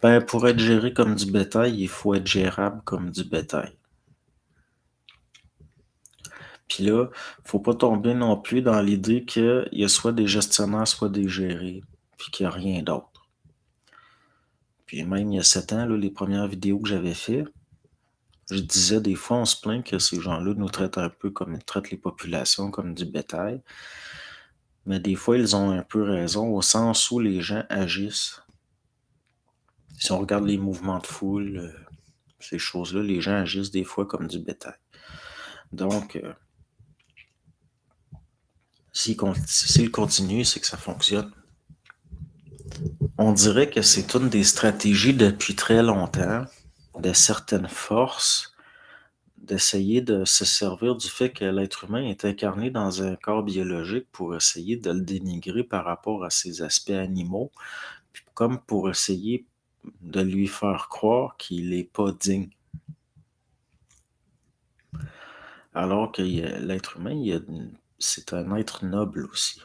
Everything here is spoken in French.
Ben, pour être géré comme du bétail, il faut être gérable comme du bétail. Puis là, faut pas tomber non plus dans l'idée qu'il y a soit des gestionnaires, soit des gérés, puis qu'il y a rien d'autre. Puis même il y a 7 ans, là, les premières vidéos que j'avais fait, je disais des fois, on se plaint que ces gens-là nous traitent un peu comme ils traitent les populations comme du bétail. Mais des fois, ils ont un peu raison au sens où les gens agissent. Si on regarde les mouvements de foule, ces choses-là, les gens agissent des fois comme du bétail. Donc, s'il continue, c'est que ça fonctionne. On dirait que c'est une des stratégies depuis très longtemps de certaines forces d'essayer de se servir du fait que l'être humain est incarné dans un corps biologique pour essayer de le dénigrer par rapport à ses aspects animaux, comme pour essayer de lui faire croire qu'il n'est pas digne. Alors que l'être humain, c'est un être noble aussi.